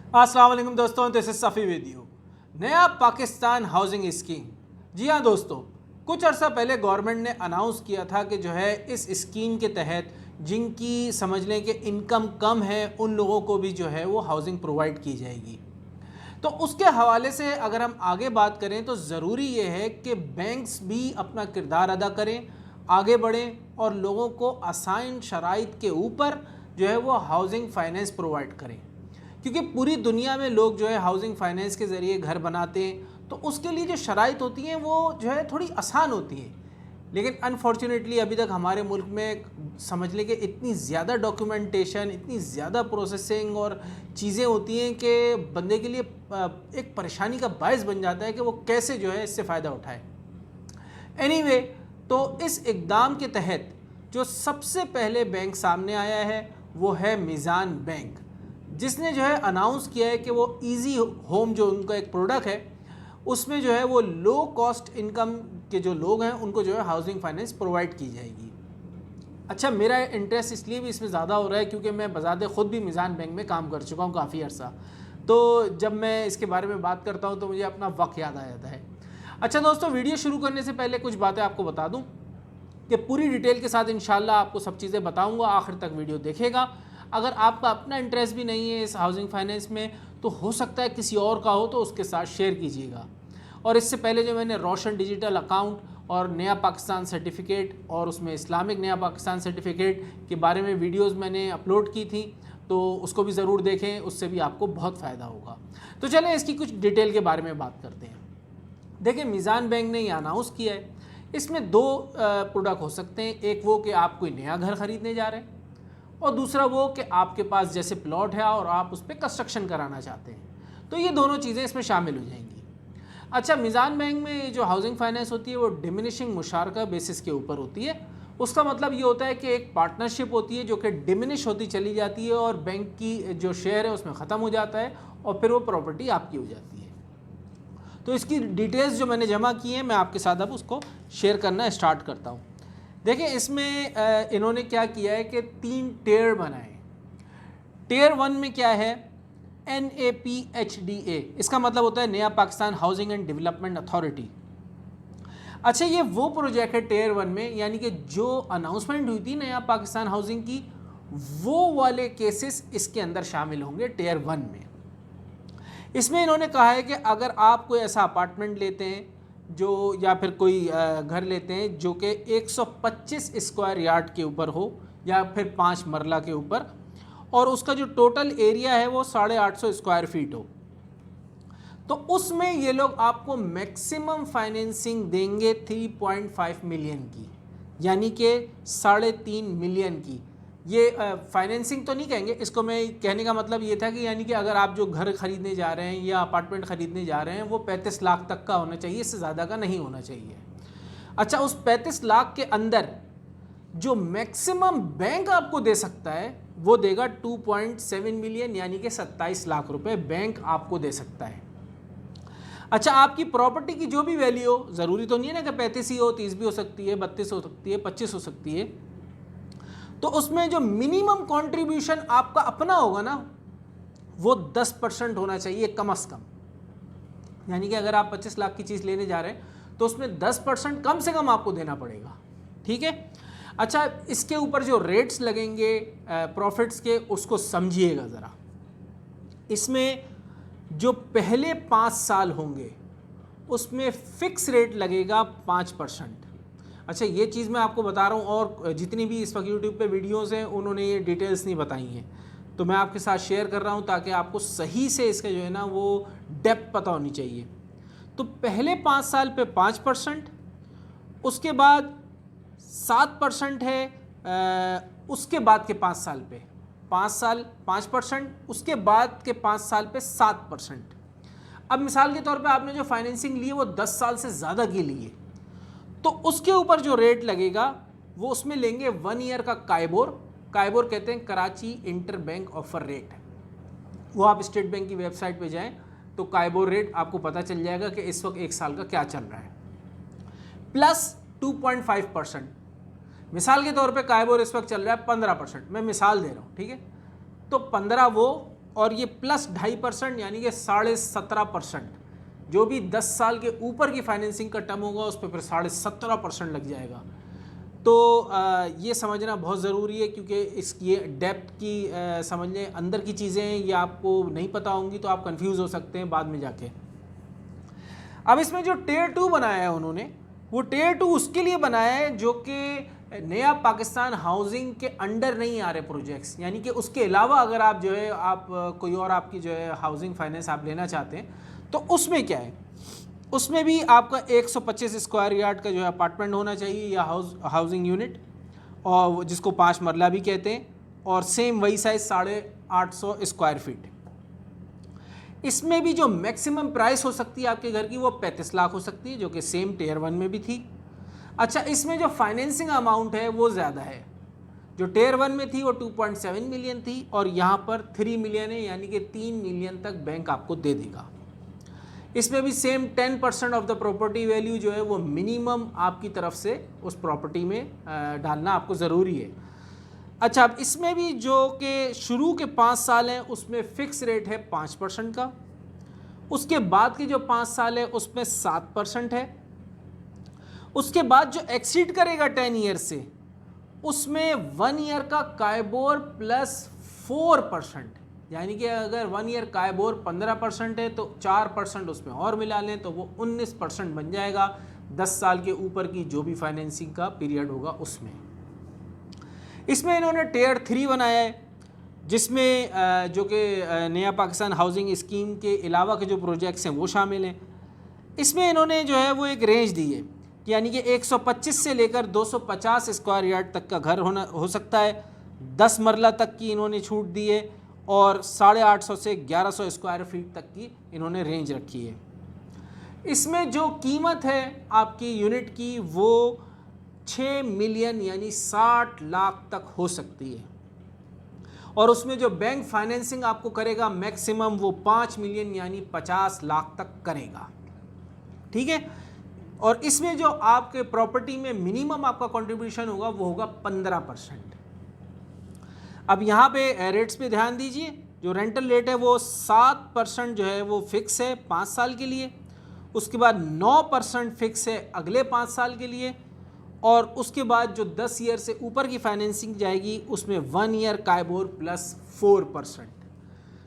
अस्सलाम वालेकुम दोस्तों, this is Safi with you. नया पाकिस्तान हाउसिंग स्कीम। जी हाँ दोस्तों, कुछ अर्सा पहले गवर्नमेंट ने अनाउंस किया था कि जो है इस स्कीम के तहत जिनकी समझ लें कि इनकम कम है उन लोगों को भी जो है वो हाउसिंग प्रोवाइड की जाएगी। तो उसके हवाले से अगर हम आगे बात करें तो ज़रूरी ये है कि बैंक्स भी अपना किरदार अदा करें, आगे बढ़ें और लोगों को आसान शराइत के ऊपर जो है वो हाउसिंग फाइनेंस प्रोवाइड करें। क्योंकि पूरी दुनिया में लोग जो है हाउसिंग फाइनेंस के ज़रिए घर बनाते हैं, तो उसके लिए जो शराइत होती हैं वो जो है थोड़ी आसान होती हैं। लेकिन अनफॉर्चुनेटली अभी तक हमारे मुल्क में समझ लें कि इतनी ज़्यादा डॉक्यूमेंटेशन, इतनी ज़्यादा प्रोसेसिंग और चीज़ें होती हैं कि बंदे के लिए एक परेशानी का बायस बन जाता है कि वो कैसे जो है इससे फ़ायदा उठाए। एनीवे, तो इस इक़दाम के तहत जो सबसे पहले बैंक सामने आया है वो है मीज़ान बैंक, जिसने जो है अनाउंस किया है कि वो इजी होम जो उनका एक प्रोडक्ट है उसमें जो है वो लो कॉस्ट इनकम के जो लोग हैं उनको जो है हाउसिंग फाइनेंस प्रोवाइड की जाएगी। अच्छा, मेरा इंटरेस्ट इसलिए भी इसमें ज़्यादा हो रहा है क्योंकि मैं बज़ाते ख़ुद भी मीज़ान बैंक में काम कर चुका हूँ काफ़ी अर्सा। तो जब मैं इसके बारे में बात करता हूँ तो मुझे अपना वक्त याद आ जाता है। अच्छा दोस्तों, वीडियो शुरू करने से पहले कुछ बातें आपको बता दूँ कि पूरी डिटेल के साथ इंशाल्लाह आपको सब चीज़ें बताऊँगा, आखिर तक वीडियो देखेगा। अगर आपका अपना इंटरेस्ट भी नहीं है इस हाउसिंग फाइनेंस में तो हो सकता है किसी और का हो, तो उसके साथ शेयर कीजिएगा। और इससे पहले जो मैंने रोशन डिजिटल अकाउंट और नया पाकिस्तान सर्टिफिकेट और उसमें इस्लामिक नया पाकिस्तान सर्टिफिकेट के बारे में वीडियोस मैंने अपलोड की थी, तो उसको भी ज़रूर देखें, उससे भी आपको बहुत फ़ायदा होगा। तो चलें इसकी कुछ डिटेल के बारे में बात करते हैं। देखिए, मीज़ान बैंक ने ये अनाउंस किया है, इसमें दो प्रोडक्ट हो सकते हैं। एक वो कि आप कोई नया घर ख़रीदने जा रहे हैं और दूसरा वो कि आपके पास जैसे प्लॉट है और आप उस पर कंस्ट्रक्शन कराना चाहते हैं। तो ये दोनों चीज़ें इसमें शामिल हो जाएंगी। अच्छा, मीज़ान बैंक में जो हाउसिंग फाइनेंस होती है वो डिमिनिशिंग मुशारका बेसिस के ऊपर होती है। उसका मतलब ये होता है कि एक पार्टनरशिप होती है जो कि डिमिनिश होती चली जाती है और बैंक की जो शेयर है उसमें ख़त्म हो जाता है और फिर वो प्रॉपर्टी आपकी हो जाती है। तो इसकी डिटेल्स जो मैंने जमा की हैं मैं आपके साथ अब उसको शेयर करना स्टार्ट करता हूँ। देखिए, इसमें इन्होंने क्या किया है कि 3 टियर बनाए। टियर 1 में क्या है, NAPHDA, इसका मतलब होता है नया Pakistan housing and development authority. अच्छा, ये वो प्रोजेक्ट है टियर 1 में, यानी कि जो अनाउंसमेंट हुई थी नया पाकिस्तान हाउसिंग की, वो वाले केसेस इसके अंदर शामिल होंगे टियर 1 में। इसमें इन्होंने कहा है कि अगर आप कोई ऐसा अपार्टमेंट लेते हैं जो या फिर कोई घर लेते हैं जो कि 125 स्क्वायर यार्ड के ऊपर हो या फिर 5 मरला के ऊपर और उसका जो टोटल एरिया है वो 850 स्क्वायर फीट हो, तो उसमें ये लोग आपको मैक्सिमम फाइनेंसिंग देंगे 3.5 मिलियन की, यानी कि 3.5 मिलियन की। ये फाइनेंसिंग तो नहीं कहेंगे इसको, मैं कहने का मतलब ये था कि यानी कि अगर आप जो घर ख़रीदने जा रहे हैं या अपार्टमेंट ख़रीदने जा रहे हैं वो 35 लाख तक का होना चाहिए, इससे ज़्यादा का नहीं होना चाहिए। अच्छा, उस 35 लाख के अंदर जो मैक्सिमम बैंक आपको दे सकता है वो देगा 2.7 मिलियन, यानी कि 27 लाख रुपए बैंक आपको दे सकता है। अच्छा, आपकी प्रॉपर्टी की जो भी वैल्यू हो, ज़रूरी तो नहीं है ना कि 35 ही हो, 30 भी हो सकती है, 32 हो सकती है, 25 हो सकती है, तो उसमें जो मिनिमम कंट्रीब्यूशन आपका अपना होगा ना वो 10% होना चाहिए कम से कम। यानी कि अगर आप 25 लाख की चीज़ लेने जा रहे हैं तो उसमें 10% कम से कम आपको देना पड़ेगा। ठीक है। अच्छा, इसके ऊपर जो रेट्स लगेंगे प्रॉफिट्स के, उसको समझिएगा ज़रा। इसमें जो पहले 5 साल होंगे उसमें फ़िक्स रेट लगेगा 5%। अच्छा, ये चीज़ मैं आपको बता रहा हूँ और जितनी भी इस वक्त यूट्यूब पे वीडियोज़ हैं उन्होंने ये डिटेल्स नहीं बताई हैं, तो मैं आपके साथ शेयर कर रहा हूँ ताकि आपको सही से इसका जो है ना वो डेप्थ पता होनी चाहिए। तो पहले 5 साल पे 5%, उसके बाद 7% है, उसके बाद के 5 साल पे 5 साल 5%, उसके बाद के 5 साल पे 7%। अब मिसाल के तौर पे आपने जो फाइनेंसिंग ली है वो 10 साल से ज़्यादा की ली है, तो उसके ऊपर जो रेट लगेगा वो उसमें लेंगे 1 ईयर का काइबोर कहते हैं Karachi inter bank offer rate. वो आप स्टेट बैंक की वेबसाइट पे जाएं तो काइबोर रेट आपको पता चल जाएगा कि इस वक्त 1 साल का क्या चल रहा है, प्लस 2.5%। मिसाल के तौर पे काइबोर इस वक्त चल रहा है 15%, मैं मिसाल दे रहा हूँ, ठीक है। तो 15 वो और ये प्लस 2.5% यानी कि 17.5%। जो भी 10 साल के ऊपर की फाइनेंसिंग का टर्म होगा उस पर फिर 17.5% लग जाएगा। तो ये समझना बहुत ज़रूरी है, क्योंकि ये डेप्थ की समझ लें अंदर की चीज़ें ये आपको नहीं पता होंगी तो आप कंफ्यूज हो सकते हैं बाद में जाके। अब इसमें जो टियर 2 बनाया है उन्होंने, वो टियर 2 उसके लिए बनाया है जो कि नया पाकिस्तान हाउसिंग के अंडर नहीं आ रहे प्रोजेक्ट्स, यानी कि उसके अलावा अगर आप जो है आप कोई और आपकी जो है हाउसिंग फाइनेंस आप लेना चाहते हैं तो उसमें क्या है, उसमें भी आपका 125 स्क्वायर यार्ड का जो है अपार्टमेंट होना चाहिए या हाउसिंग यूनिट, और जिसको 5 मरला भी कहते हैं, और सेम वही साइज 850 स्क्वायर फीट। इसमें भी जो मैक्सिमम प्राइस हो सकती है आपके घर की वो 35 लाख हो सकती है, जो कि सेम टियर 1 में भी थी। अच्छा, इसमें जो फाइनेंसिंग अमाउंट है वो ज़्यादा है। जो टियर 1 में थी वो 2.7 मिलियन थी और यहाँ पर 3 मिलियन है, यानी कि 3 मिलियन तक बैंक आपको दे देगा। इसमें भी same 10% of the property value जो है वो मिनिमम आपकी तरफ से उस प्रॉपर्टी में डालना आपको ज़रूरी है। अच्छा, अब इसमें भी जो कि शुरू के 5 साल हैं उसमें फ़िक्स रेट है 5% का, उसके बाद के जो 5 साल है उसमें 7% है, उसके बाद जो एक्सीड करेगा 10 ईयर से उसमें 1 ईयर का कायबोर प्लस 4%, यानी कि अगर 1 ईयर कायबोर 15% है तो 4% उसमें और मिला लें तो वो 19% बन जाएगा 10 साल के ऊपर की जो भी फाइनेंसिंग का पीरियड होगा उसमें। इसमें इन्होंने टियर 3 बनाया है, जिसमें जो कि नया पाकिस्तान हाउसिंग स्कीम के अलावा के जो प्रोजेक्ट्स हैं वो शामिल हैं। इसमें इन्होंने जो है वो एक रेंज दी है कि यानी कि 125 से लेकर 250 स्क्वायर यार्ड तक का घर हो सकता है, 10 मरला तक की इन्होंने छूट दी है, और 850 से 1100 स्क्वायर फीट तक की इन्होंने रेंज रखी है। इसमें जो कीमत है आपकी यूनिट की वो 6 मिलियन यानी 60 लाख तक हो सकती है, और उसमें जो बैंक फाइनेंसिंग आपको करेगा मैक्सिमम वो 5 मिलियन यानी 50 लाख तक करेगा। ठीक है, और इसमें जो आपके प्रॉपर्टी में मिनिमम आपका कंट्रीब्यूशन होगा वो होगा 15%। अब यहाँ पे रेट्स पे ध्यान दीजिए, जो रेंटल रेट है वो 7% जो है वो फिक्स है 5 साल के लिए, उसके बाद 9% फिक्स है अगले 5 साल के लिए, और उसके बाद जो 10 ईयर से ऊपर की फाइनेंसिंग जाएगी उसमें 1 ईयर कायबोर प्लस 4%।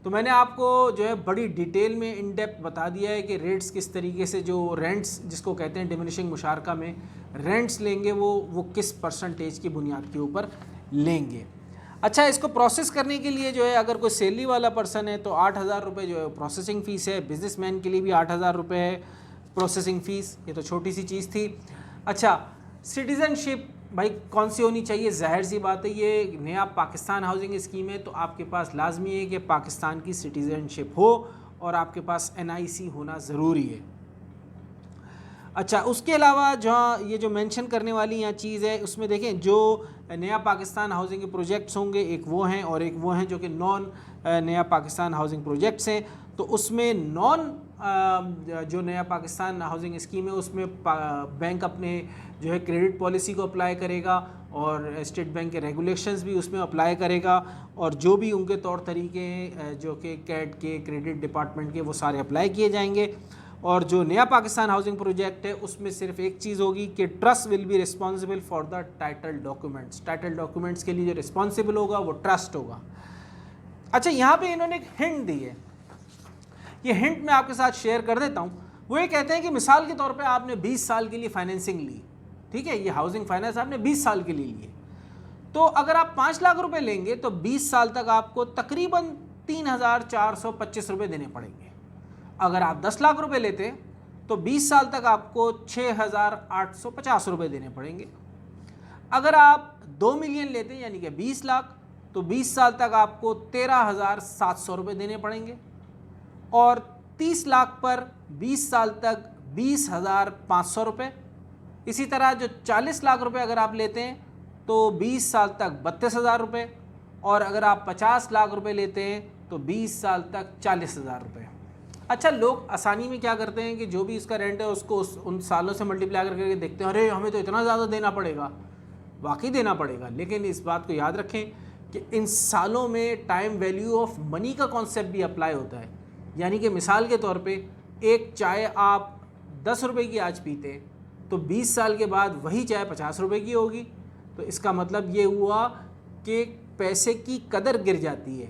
तो मैंने आपको जो है बड़ी डिटेल में इन डेप्थ बता दिया है कि रेट्स किस तरीके से, जो रेंट्स जिसको कहते हैं डिमिनिशिंग मुशारका में रेंट्स लेंगे वो किस परसेंटेज की बुनियाद के ऊपर लेंगे। अच्छा, इसको प्रोसेस करने के लिए जो है अगर कोई सैलरी वाला पर्सन है तो 8,000 रुपये जो है प्रोसेसिंग फ़ीस है, बिजनेसमैन के लिए भी 8,000 रुपये है प्रोसेसिंग फ़ीस, ये तो छोटी सी चीज़ थी। अच्छा, सिटीज़नशिप भाई कौन सी होनी चाहिए, जाहिर सी बात है ये नया पाकिस्तान हाउसिंग स्कीम है तो आपके पास लाजमी है कि पाकिस्तान की सिटीज़नशिप हो और आपके पास NIC होना ज़रूरी है। अच्छा, उसके अलावा जहाँ ये जो मेंशन करने वाली यहाँ चीज़ है उसमें देखें जो नया पाकिस्तान हाउसिंग के प्रोजेक्ट्स होंगे एक वो हैं और एक वो हैं जो कि नॉन नया पाकिस्तान हाउसिंग प्रोजेक्ट्स हैं। तो उसमें नॉन जो नया पाकिस्तान हाउसिंग स्कीम है उसमें बैंक अपने जो है क्रेडिट पॉलिसी को अप्लाई करेगा और स्टेट बैंक के रेगुलेशंस भी उसमें अप्लाई करेगा, और जो भी उनके तौर तरीके हैं जो कि कैट के क्रेडिट डिपार्टमेंट के वो सारे अप्लाई किए जाएंगे। और जो नया पाकिस्तान हाउसिंग प्रोजेक्ट है उसमें सिर्फ एक चीज़ होगी कि trust will be responsible for the title documents. Title documents के लिए जो रिस्पॉन्सिबल होगा वो ट्रस्ट होगा। अच्छा, यहाँ पे इन्होंने एक हिंट दी है, ये हिंट मैं आपके साथ शेयर कर देता हूँ। वो ये कहते हैं कि मिसाल के तौर पे आपने 20 साल के लिए फाइनेंसिंग ली, ठीक है, ये हाउसिंग फाइनेंस आपने 20 साल के लिए लिए, तो अगर आप 5 लाख रुपए लेंगे तो 20 साल तक आपको तकरीबन 3,425 रुपये देने पड़ेंगे। अगर आप 10 लाख रुपए लेते तो 20 साल तक आपको 6,850 रुपये देने पड़ेंगे। अगर आप 2 मिलियन लेते हैं यानी कि 20 लाख, तो 20 साल तक आपको 13,700 रुपये देने पड़ेंगे, और 30 लाख पर 20 साल तक 20,500 रुपये। इसी तरह जो 40 लाख रुपए अगर आप लेते हैं तो 20 साल तक 32,000 रुपये, और अगर आप 50 लाख रुपए लेते हैं तो 20 साल तक 40,000 रुपये। अच्छा, लोग आसानी में क्या करते हैं कि जो भी इसका रेंट है उसको उन सालों से मल्टीप्लाई करके देखते हैं, अरे हमें तो इतना ज़्यादा देना पड़ेगा। वाकई देना पड़ेगा, लेकिन इस बात को याद रखें कि इन सालों में टाइम वैल्यू ऑफ मनी का कॉन्सेप्ट भी अप्लाई होता है। यानी कि मिसाल के तौर पे एक चाय आप 10 रुपये की आज पीते हैं तो 20 साल के बाद वही चाय 50 रुपये की होगी। तो इसका मतलब ये हुआ कि पैसे की कदर गिर जाती है,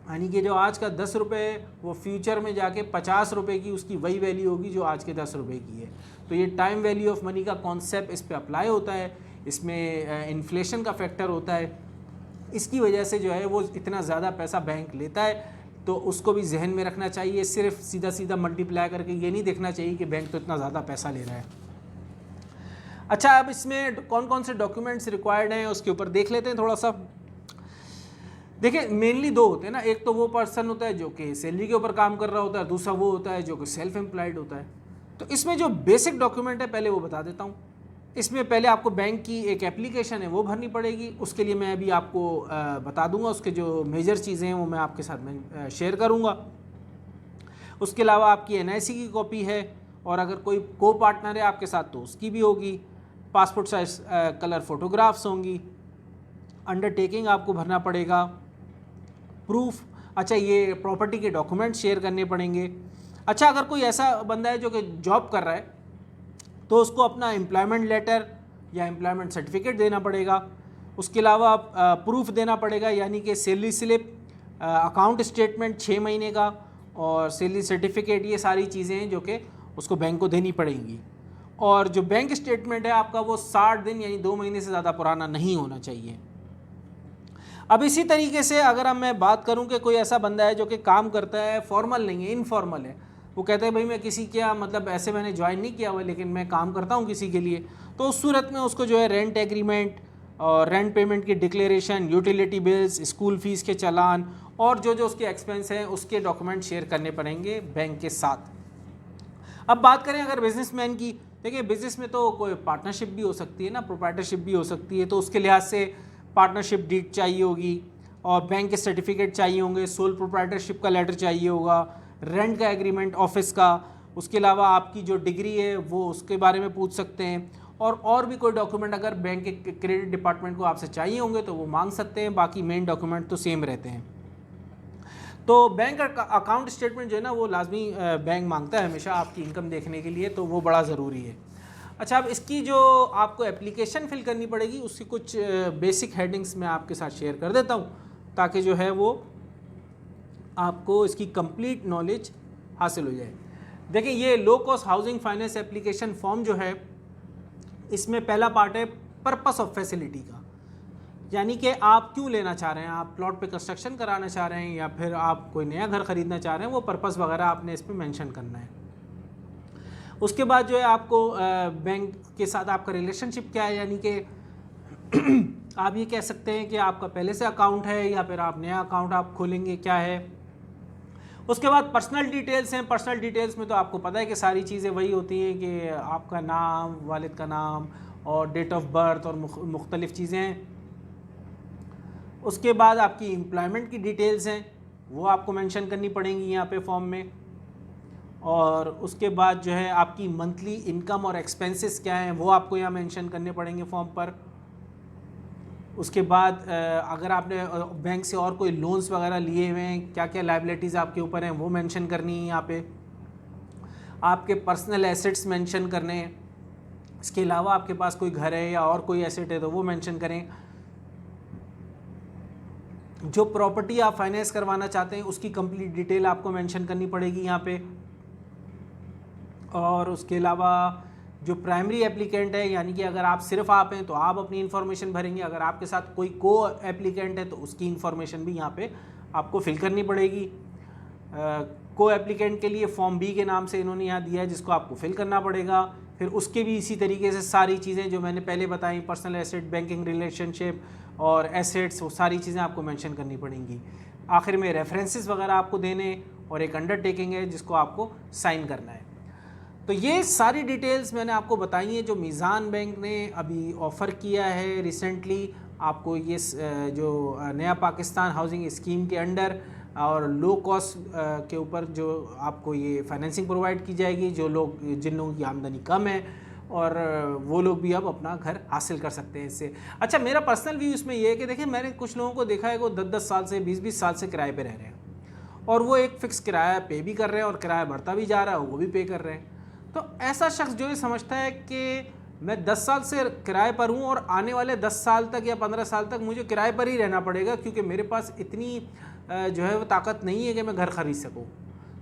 यानी कि जो आज का 10 रुपये वो फ्यूचर में जाके 50 रुपये की उसकी वही वैल्यू होगी जो आज के 10 रुपये की है। तो ये टाइम वैल्यू ऑफ मनी का कॉन्सेप्ट इस पे अप्लाई होता है। इसमें इन्फ्लेशन का फैक्टर होता है, इसकी वजह से जो है वो इतना ज़्यादा पैसा बैंक लेता है। तो उसको भी जहन में रखना चाहिए, सिर्फ सीधा सीधा मल्टीप्लाई करके ये नहीं देखना चाहिए कि बैंक तो इतना ज़्यादा पैसा ले रहा है। अच्छा, अब इसमें कौन कौन से डॉक्यूमेंट्स रिक्वायर्ड हैं उसके ऊपर देख लेते हैं थोड़ा सा। देखिए, मेनली दो होते हैं ना, एक तो वो पर्सन होता है जो कि सैलरी के ऊपर काम कर रहा होता है, दूसरा वो होता है जो कि सेल्फ एम्प्लॉयड होता है। तो इसमें जो बेसिक डॉक्यूमेंट है पहले वो बता देता हूँ। इसमें पहले आपको बैंक की एक एप्लीकेशन है वो भरनी पड़ेगी, उसके लिए मैं अभी आपको बता दूंगा। उसके जो मेजर चीज़ें हैं वो मैं आपके साथ में शेयर करूंगा। उसके अलावा आपकी NIC की कॉपी है, और अगर कोई को पार्टनर है आपके साथ तो उसकी भी होगी। पासपोर्ट साइज कलर फ़ोटोग्राफ्स होंगी। अंडरटेकिंग आपको भरना पड़ेगा। प्रूफ, अच्छा ये प्रॉपर्टी के डॉक्यूमेंट शेयर करने पड़ेंगे। अच्छा, अगर कोई ऐसा बंदा है जो कि जॉब कर रहा है तो उसको अपना एम्प्लॉयमेंट लेटर या एम्प्लॉयमेंट सर्टिफिकेट देना पड़ेगा। उसके अलावा प्रूफ देना पड़ेगा, यानी कि सैलरी स्लिप, अकाउंट स्टेटमेंट 6 महीने का और सैलरी सर्टिफिकेट, ये सारी चीज़ें हैं जो कि उसको बैंक को देनी पड़ेंगी। और जो बैंक स्टेटमेंट है आपका वो 60 दिन यानी 2 महीने से ज़्यादा पुराना नहीं होना चाहिए। अब इसी तरीके से अगर मैं बात करूं कि कोई ऐसा बंदा है जो कि काम करता है, फॉर्मल नहीं है, इनफॉर्मल है, वो कहते हैं भाई मैं किसी क्या मतलब ऐसे मैंने ज्वाइन नहीं किया हुआ लेकिन मैं काम करता हूँ किसी के लिए, तो उस सूरत में उसको जो है रेंट एग्रीमेंट और रेंट पेमेंट की declaration, utility bills, school fees के चालान और जो जो उसके एक्सपेंस हैं उसके डॉक्यूमेंट शेयर करने पड़ेंगे बैंक के साथ। अब बात करें अगर बिजनेसमैन की, देखिए बिजनेस में तो कोई पार्टनरशिप भी हो सकती है ना, प्रोप्राइटरशिप भी हो सकती है, तो उसके लिहाज से पार्टनरशिप डीड चाहिए होगी और बैंक के सर्टिफिकेट चाहिए होंगे, सोल प्रोप्राइटरशिप का लेटर चाहिए होगा, रेंट का एग्रीमेंट ऑफिस का। उसके अलावा आपकी जो डिग्री है वो उसके बारे में पूछ सकते हैं, और भी कोई डॉक्यूमेंट अगर बैंक के क्रेडिट डिपार्टमेंट को आपसे चाहिए होंगे तो वो मांग सकते हैं। बाकी मेन डॉक्यूमेंट तो सेम रहते हैं। तो बैंक अकाउंट स्टेटमेंट जो है ना वो लाजमी बैंक मांगता है हमेशा आपकी इनकम देखने के लिए, तो वो बड़ा ज़रूरी है। अच्छा, अब इसकी जो आपको एप्लीकेशन फिल करनी पड़ेगी उसकी कुछ बेसिक हेडिंग्स मैं आपके साथ शेयर कर देता हूँ ताकि जो है वो आपको इसकी कंप्लीट नॉलेज हासिल हो जाए। देखिए, ये low cost housing finance application form जो है, इसमें पहला पार्ट है पर्पस ऑफ फैसिलिटी का, यानी कि आप क्यों लेना चाह रहे हैं, आप प्लॉट पे कंस्ट्रक्शन कराना चाह रहे हैं या फिर आप कोई नया घर ख़रीदना चाह रहे हैं, वो पर्पस वगैरह आपने इस पर मेंशन करना है। उसके बाद जो है आपको बैंक के साथ आपका रिलेशनशिप क्या है, यानी कि आप ये कह सकते हैं कि आपका पहले से अकाउंट है या फिर आप नया अकाउंट आप खोलेंगे, क्या है। उसके बाद पर्सनल डिटेल्स हैं। पर्सनल डिटेल्स में तो आपको पता है कि सारी चीज़ें वही होती हैं कि आपका नाम, वालिद का नाम और डेट ऑफ बर्थ और मुख्तलिफ़ चीज़ें हैं। उसके बाद आपकी एम्प्लॉयमेंट की डिटेल्स हैं, वो आपको मेंशन करनी पड़ेंगी यहाँ पे फॉर्म में। और उसके बाद जो है आपकी मंथली इनकम और एक्सपेंसेस क्या हैं वो आपको यहाँ मेंशन करने पड़ेंगे फॉर्म पर। उसके बाद अगर आपने बैंक से और कोई लोन्स वगैरह लिए हुए हैं, क्या क्या लायबिलिटीज़ आपके ऊपर हैं वो मेंशन करनी है यहाँ पे। आपके पर्सनल एसेट्स मेंशन करने हैं। इसके अलावा आपके पास कोई घर है या और कोई एसेट है तो वो मेंशन करें। जो प्रॉपर्टी आप फाइनेंस करवाना चाहते हैं उसकी कंप्लीट डिटेल आपको मेंशन करनी पड़ेगी यहाँ पे। और उसके अलावा जो प्राइमरी एप्लीकेंट है, यानी कि अगर आप सिर्फ आप हैं तो आप अपनी इन्फॉर्मेशन भरेंगे, अगर आपके साथ कोई को एप्लीकेंट है तो उसकी इन्फॉर्मेशन भी यहाँ पे आपको फिल करनी पड़ेगी। को एप्लीकेंट के लिए फॉर्म बी के नाम से इन्होंने यहाँ दिया है जिसको आपको फिल करना पड़ेगा। फिर उसके भी इसी तरीके से सारी चीज़ें जो मैंने पहले बताई, पर्सनल एसेट, बैंकिंग रिलेशनशिप और एसेट्स, वो सारी चीज़ें आपको मेंशन करनी पड़ेंगी। आखिर में रेफरेंसेस वगैरह आपको देने और एक अंडरटेकिंग है जिसको आपको साइन करना है। तो ये सारी डिटेल्स मैंने आपको बताई हैं जो मीज़ान बैंक ने अभी ऑफ़र किया है रिसेंटली आपको। ये जो नया पाकिस्तान हाउसिंग स्कीम के अंडर और लो कॉस्ट के ऊपर जो आपको ये फाइनेंसिंग प्रोवाइड की जाएगी, जो लोग जिन लोगों की आमदनी कम है और वो लोग भी अब अपना घर हासिल कर सकते हैं इससे। अच्छा, मेरा पर्सनल व्यू इसमें ये है कि देखिए, मैंने कुछ लोगों को देखा है वो 10-10 साल से 20-20 साल से किराए पे रह रहे हैं और वो एक फ़िक्स किराया पे भी कर रहे हैं और किराया बढ़ता भी जा रहा है, वो भी पे कर रहे हैं। तो ऐसा शख्स जो ये समझता है कि मैं 10 साल से किराए पर हूँ और आने वाले 10 साल तक या 15 साल तक मुझे किराए पर ही रहना पड़ेगा क्योंकि मेरे पास इतनी जो है वो ताकत नहीं है कि मैं घर ख़रीद सकूँ,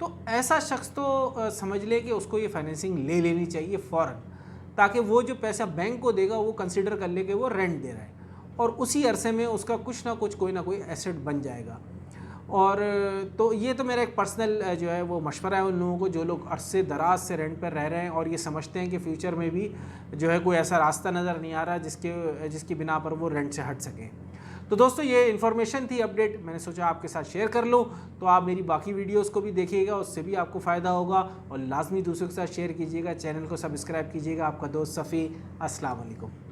तो ऐसा शख्स तो समझ ले कि उसको ये फाइनेंसिंग ले लेनी चाहिए फ़ौरन, ताकि वो जो पैसा बैंक को देगा वो कंसिडर कर ले कि वो रेंट दे रहा है और उसी अरसे में उसका कुछ ना कुछ कोई ना कोई एसेट बन जाएगा। और तो ये तो मेरा एक पर्सनल जो है वो मशवरा है उन लोगों को जो लोग अरसे दराज से रेंट पर रह रहे हैं और ये समझते हैं कि फ्यूचर में भी जो है कोई ऐसा रास्ता नज़र नहीं आ रहा जिसकी बिना पर वो रेंट से हट सकें। तो दोस्तों, ये इन्फॉर्मेशन थी, अपडेट मैंने सोचा आपके साथ शेयर कर लूँ। तो आप मेरी बाकी वीडियोस को भी देखिएगा, उससे भी आपको फ़ायदा होगा और लाजमी दूसरों के साथ शेयर कीजिएगा, चैनल को सब्सक्राइब कीजिएगा। आपका दोस्त सफ़ी, अस्सलाम वालेकुम।